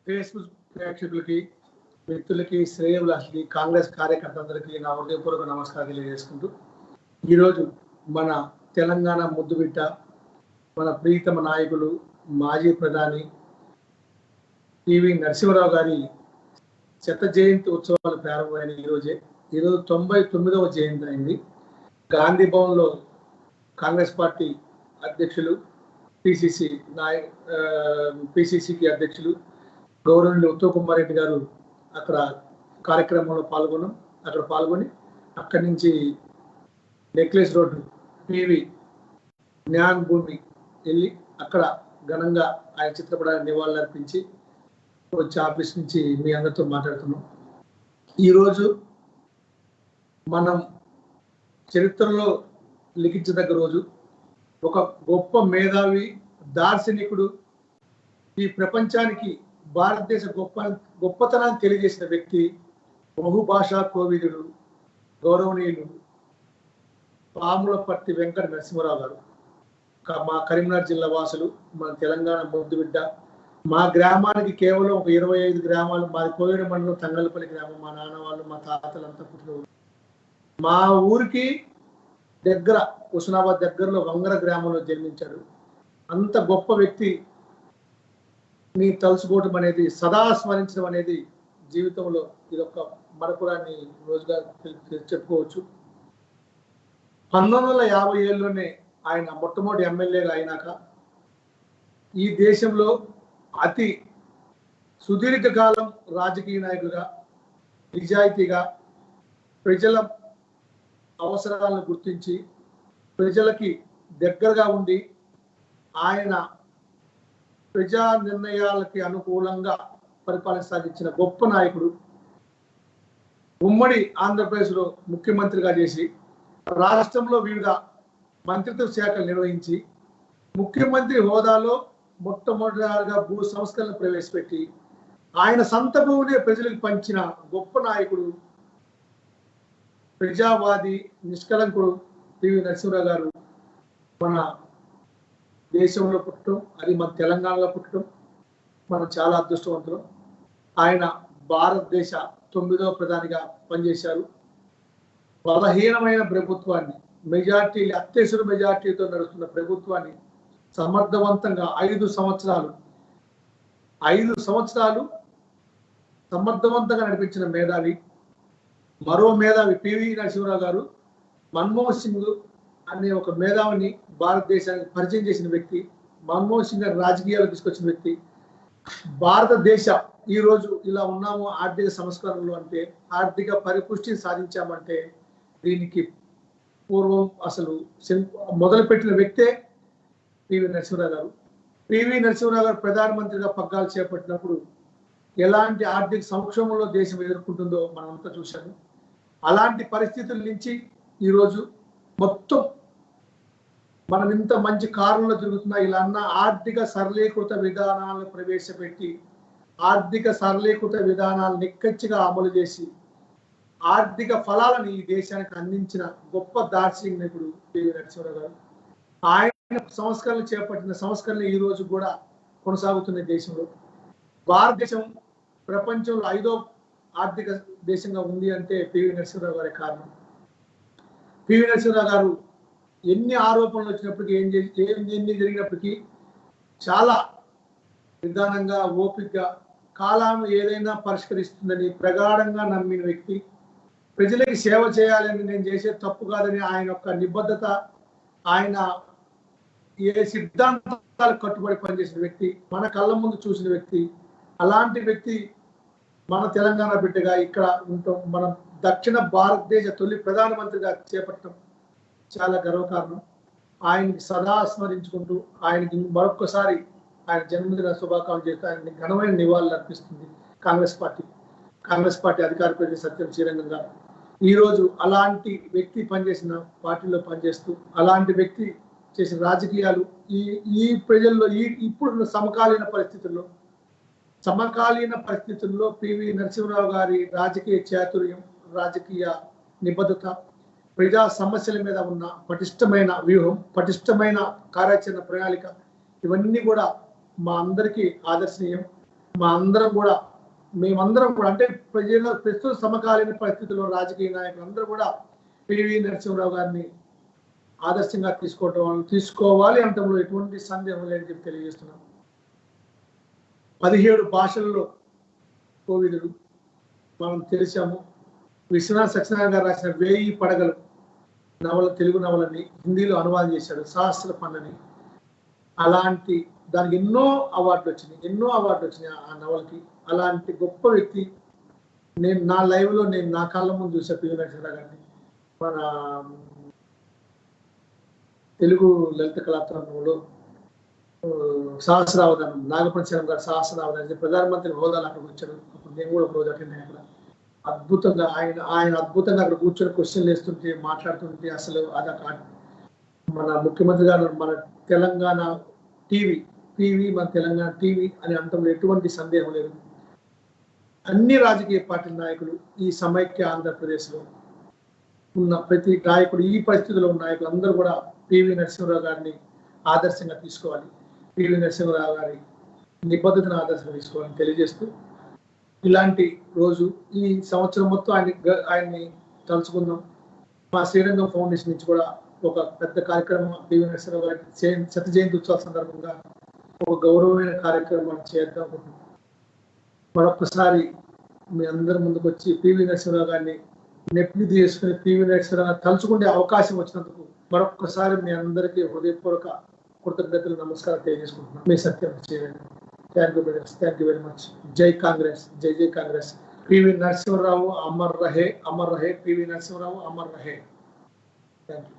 Facebook ప్రేక్షకులకి, వ్యక్తులకి, శ్రేయవులకి, కాంగ్రెస్ కార్యకర్తలందరికీ నా హృదయపూర్వక నమస్కారం తెలియజేసుకుంటూ ఈరోజు మన తెలంగాణ ముద్దుబిడ్డ, మన ప్రీతమ నాయకులు, మాజీ ప్రధాని పివి నరసింహారావు గారి శత జయంతి ఉత్సవాలు ప్రారంభమైన ఈరోజు 99వ జయంతి అయింది. గాంధీ భవన్లో కాంగ్రెస్ పార్టీ అధ్యక్షులు, పిసిసికి అధ్యక్షులు గౌరవనీయులు ఉత్తమ్ కుమార్ రెడ్డి గారు అక్కడ కార్యక్రమంలో పాల్గొని అక్కడి నుంచి నెక్లెస్ రోడ్డు పివి జ్ఞాన్ భూమి వెళ్ళి అక్కడ ఘనంగా ఆయన చిత్రపటానికి నివాళులర్పించి వచ్చి ఆఫీస్ నుంచి మీ అందరితో మాట్లాడుతున్నాం. ఈరోజు మనం చరిత్రలో లిఖించదగ్గ రోజు. ఒక గొప్ప మేధావి, దార్శనికుడు, ఈ ప్రపంచానికి భారతదేశ గొప్పతనాన్ని తెలియజేసిన వ్యక్తి, బహుభాషా కోవిదుడు, గౌరవనీయులు పాములపర్తి వెంకట నరసింహారావు గారు. మా కరీంనగర్ జిల్లా వాసులు, మన తెలంగాణ ముద్దుబిడ్డ. మా గ్రామానికి కేవలం ఒక 25 గ్రామాలు, మాది కోవిడ మండలం తంగళ్ళపల్లి గ్రామం. మా నాన్న వాళ్ళు, మా తాతలంతా పుట్టిన ఊరు. మా ఊరికి దగ్గర హుస్నాబాద్ దగ్గరలో వంగర గ్రామంలో జన్మించాడు. అంత గొప్ప వ్యక్తి ని తలుచుకోవడం అనేది, సదా స్మరించడం అనేది జీవితంలో ఇదొక మరపురాన్ని రోజుగా చెప్పుకోవచ్చు. 1957లోనే ఆయన మొట్టమొదటి ఎమ్మెల్యేగా అయినాక ఈ దేశంలో అతి సుదీర్ఘకాలం రాజకీయ నాయకులుగా, నిజాయితీగా, ప్రజల అవసరాలను గుర్తించి ప్రజలకి దగ్గరగా ఉండి ఆయన ప్రజా నిర్ణయాలకి అనుకూలంగా పరిపాలన సాగించిన గొప్ప నాయకుడు. ఉమ్మడి ఆంధ్రప్రదేశ్లో ముఖ్యమంత్రిగా చేసి రాష్ట్రంలో వివిధ మంత్రిత్వ శాఖలు నిర్వహించి ముఖ్యమంత్రి హోదాలో మొట్టమొదటిగా భూ సంస్కరణలు ప్రవేశపెట్టి ఆయన సొంత భూమిని ప్రజలకు పంచిన గొప్ప నాయకుడు, ప్రజావాది, నిష్కలంకుడు పివి నరసింహారావు గారు మన దేశంలో పుట్టడం, అది మన తెలంగాణలో పుట్టడం మనం చాలా అదృష్టవంతులం. ఆయన భారతదేశ 9వ ప్రధానిగా పనిచేశారు. బలహీనమైన ప్రభుత్వాన్ని, అత్యవసర మెజార్టీతో నడుస్తున్న ప్రభుత్వాన్ని సమర్థవంతంగా 5 సంవత్సరాలు సమర్థవంతంగా నడిపించిన మేధావి. మరో మేధావి పివి నరసింహారావు గారు మన్మోహన్ సింగ్ అనే ఒక మేధావిని భారతదేశానికి పరిచయం చేసిన వ్యక్తి. మన్మోహన్ సింగ్ గారు రాజకీయాలు తీసుకొచ్చిన వ్యక్తి. భారతదేశ ఈరోజు ఇలా ఉన్నాము ఆర్థిక సంస్కరణలు అంటే, ఆర్థిక పరిపుష్టిని సాధించామంటే దీనికి పూర్వం అసలు మొదలుపెట్టిన వ్యక్తే పివి నరసింహారావు గారు. పివి నరసింహారావు గారు ప్రధానమంత్రిగా పగ్గాలు చేపట్టినప్పుడు ఎలాంటి ఆర్థిక సంక్షోభంలో దేశం ఎదుర్కొంటుందో మనమంతా చూశాము. అలాంటి పరిస్థితుల నుంచి ఈరోజు మొత్తం మనం ఇంత మంచి కాలంలో తిరుగుతున్నా ఇలా అన్న ఆర్థిక సరళీకృత విధానాలను ప్రవేశపెట్టి, ఆర్థిక సరళీకృత విధానాలను నిక్కచ్చిగా అమలు చేసి ఆర్థిక ఫలాలను ఈ దేశానికి అందించిన గొప్ప దార్శనికుడు పివి నరసింహారావు గారు. ఆయన సంస్కరణలు చేపట్టిన సంస్కరణలు ఈ రోజు కూడా కొనసాగుతున్న దేశంలో. భారతదేశం ప్రపంచంలో 5వ ఆర్థిక దేశంగా ఉంది అంటే పివి నరసింహారావు గారి కారణం. పివి నరసింహారావు గారు ఎన్ని ఆరోపణలు వచ్చినప్పటికీ, ఎన్ని జరిగినప్పటికీ చాలా నిదానంగా, ఓపికగా కాలం ఏదైనా పరిష్కరిస్తుందని ప్రగాఢంగా నమ్మిన వ్యక్తి. ప్రజలకి సేవ చేయాలని, నేను చేసే తప్పు కాదని ఆయన యొక్క నిబద్ధత, ఆయన ఏ సిద్ధాంతాలకు కట్టుబడి పనిచేసిన వ్యక్తి, మన కళ్ళ ముందు చూసిన వ్యక్తి. అలాంటి వ్యక్తి మన తెలంగాణ బిడ్డగా ఇక్కడ ఉంటాం, మన దక్షిణ భారతదేశ తొలి ప్రధానమంత్రిగా చేపట్టడం చాలా గర్వకారణం. ఆయనకి సదా స్మరించుకుంటూ ఆయనకి మరొక్కసారి ఆయన జన్మదిన శుభాకాంక్షలు చేస్తూ ఆయనకి ఘనమైన నివాళులు అర్పిస్తుంది కాంగ్రెస్ పార్టీ అధికార ప్రతినిధి సత్యం శ్రీరంగం గారు. ఈరోజు అలాంటి వ్యక్తి పనిచేసిన పార్టీలో పనిచేస్తూ, అలాంటి వ్యక్తి చేసిన రాజకీయాలు ఈ ప్రజల్లో ఇప్పుడున్న సమకాలీన పరిస్థితుల్లో పివి నరసింహారావు గారి రాజకీయ చాతుర్యం, రాజకీయ నిబద్ధత, ప్రజా సమస్యల మీద ఉన్న పటిష్టమైన వ్యూహం, పటిష్టమైన కార్యాచరణ ప్రణాళిక, ఇవన్నీ కూడా మా అందరికీ ఆదర్శనీయం. మేమందరం కూడా అంటే ప్రస్తుత సమకాలీన పరిస్థితుల్లో రాజకీయ నాయకులు అందరూ కూడా పివి నరసింహారావు గారిని ఆదర్శంగా తీసుకోవాలి అంటంలో ఎటువంటి సందేహం లేదని చెప్పి తెలియజేస్తున్నాం. 17 భాషల్లో కోవిదుడు మనం తెలిసాము. విశ్వనాథ్ సత్యనారాయణ గారు రాసిన 1000 పడగలు తెలుగు నవలని హిందీలో అనువాదం చేశాడు, సహస్ర పన్నని. అలాంటి దానికి ఎన్నో అవార్డులు వచ్చినాయి ఆ నవలకి. అలాంటి గొప్ప వ్యక్తి నేను నా లైవ్లో నా కళ్ళ ముందు చూసా పివి నరసింహారావు గారిని. మన తెలుగు లలిత కళాత్మకంలో సహస్రావధానం నాగపంచరం గారు సహస్రావధానం ప్రధానమంత్రి హోదాలు అక్కడికి వచ్చాడు. అప్పుడు నేను కూడా ఒక రోజు అటెండ్ అయ్యాను. అద్భుతంగా ఆయన అద్భుతంగా అక్కడ కూర్చొని క్వశ్చన్లు వేస్తుంటే మాట్లాడుతుంటే అసలు అదొక మన ముఖ్యమంత్రి గారు మన తెలంగాణ టీవీ మన తెలంగాణ టీవీ అని అంటంలో ఎటువంటి సందేహం లేదు. అన్ని రాజకీయ పార్టీ నాయకులు ఈ సమైక్య ఆంధ్రప్రదేశ్లో ఉన్న ప్రతి నాయకుడు ఈ పరిస్థితిలో ఉన్న నాయకులు అందరూ కూడా పివి నరసింహారావు గారిని ఆదర్శంగా తీసుకోవాలి, పివి నరసింహారావు గారి నిబద్ధతను ఆదర్శంగా తీసుకోవాలని తెలియజేస్తూ ఇలాంటి రోజు ఈ సంవత్సరం మొత్తం ఆయన్ని తలుచుకుందాం. మా శ్రీరంగం ఫౌండేషన్ నుంచి కూడా ఒక పెద్ద కార్యక్రమం పివి నరసింహారావు గారి శత జయంతి ఉత్సవాల సందర్భంగా ఒక గౌరవమైన కార్యక్రమం చేద్దాం అనుకుంటున్నాం. మరొకసారి మీ అందరి ముందుకు వచ్చి పివి నరసింహారావు గారిని నెప్పిది చేసుకుని పివి నరసింహారావు తలుచుకునే అవకాశం వచ్చినందుకు మరొకసారి మీ అందరికీ హృదయపూర్వక కృతజ్ఞతలు నమస్కారం తెలియజేసుకుంటున్నాం. మీ సత్యం చేయండి. Thank you brothers, thank you very much. జై కాంగ్రెస్, జై జై కాంగ్రెస్. పివి నరసింహారావు అమర్ రహే, అమర్ రహే. పివి నరసింహారావు అమర్ రహే. Thank you.